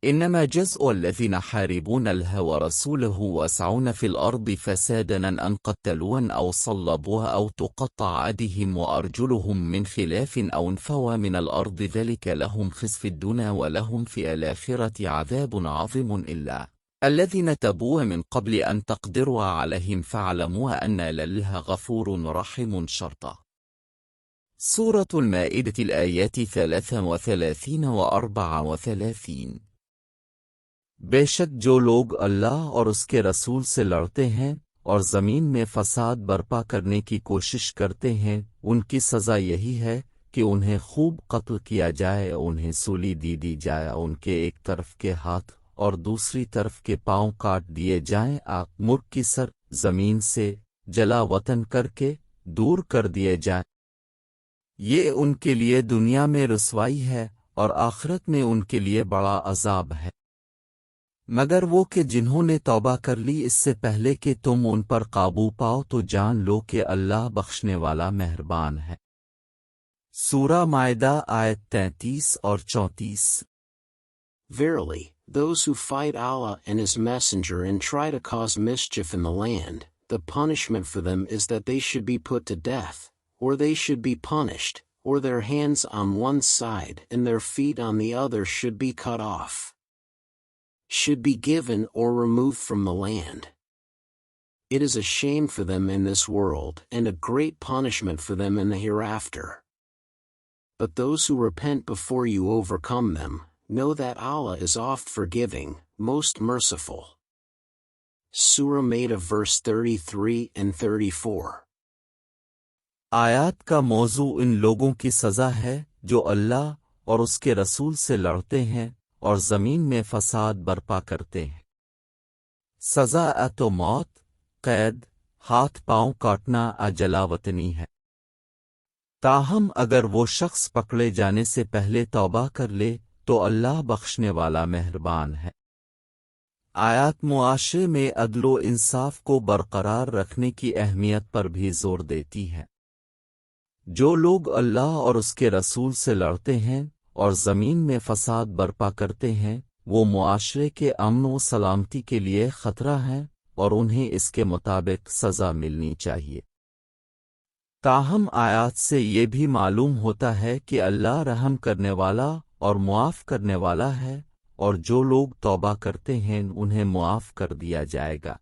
إنما جزء الذين يحاربون الله ورسوله ويسعون في الأرض فسادا أن قتلوا أو صلبوا أو تقطع أيديهم وأرجلهم من خلاف أو انفوا من الأرض ذلك لهم خزي في الدنيا ولهم في الآخرة عذاب عظيم إلا الذين تابوا من قبل أن تقدروا عليهم فاعلموا أن لله غفور رحيم شرطا. سورة المائدة الآيات 33 و 34। बेशक जो लोग अल्लाह और उसके रसूल से लड़ते हैं और ज़मीन में फसाद बर्पा करने की कोशिश करते हैं, उनकी सज़ा यही है कि उन्हें खूब कत्ल किया जाए, उन्हें सूली दी जाए, उनके एक तरफ के हाथ और दूसरी तरफ के पांव काट दिए जाएं, आग मुर्ग की सर ज़मीन से जला वतन करके दूर कर दिए जाएं। ये उनके लिए दुनिया में रुसवाई है और आखिरत में उनके लिए बड़ा अजाब है। मगर वो कि जिन्होंने तौबा कर ली इससे पहले कि तुम उन पर काबू पाओ तो जान लो कि अल्लाह बख्शने वाला मेहरबान है। सूरह माइदा आयत 33 और 34। Verily, those who fight Allah and His Messenger and try to cause mischief in the land, the punishment for them is that they should be put to death, or they should be punished, or their hands on one side and their feet on the other should be cut off, should be given or removed from the land. It is a shame for them in this world and a great punishment for them in the hereafter. But those who repent before you overcome them, know that Allah is oft forgiving, most merciful. Surah Maida verse 33 and 34। आयात का मौजू इन लोगों की सज़ा है जो अल्लाह और उसके रसूल से लड़ते हैं और ज़मीन में फसाद बर्पा करते हैं। सज़ा तो मौत, कैद, हाथ पांव काटना जलावतनी है। ताहम अगर वो शख्स पकड़े जाने से पहले तौबा कर ले तो अल्लाह बख्शने वाला मेहरबान है। आयात मुआशरे में अदलो इंसाफ को बरकरार रखने की अहमियत पर भी जोर देती है। जो लोग अल्लाह और उसके रसूल से लड़ते हैं और ज़मीन में फसाद बर्पा करते हैं, वो मुआशरे के अमन व सलामती के लिए ख़तरा हैं और उन्हें इसके मुताबिक सज़ा मिलनी चाहिए। ताहम आयात से ये भी मालूम होता है कि अल्लाह रहम करने वाला और मुआफ़ करने वाला है, और जो लोग तौबा करते हैं उन्हें मुआफ़ कर दिया जाएगा।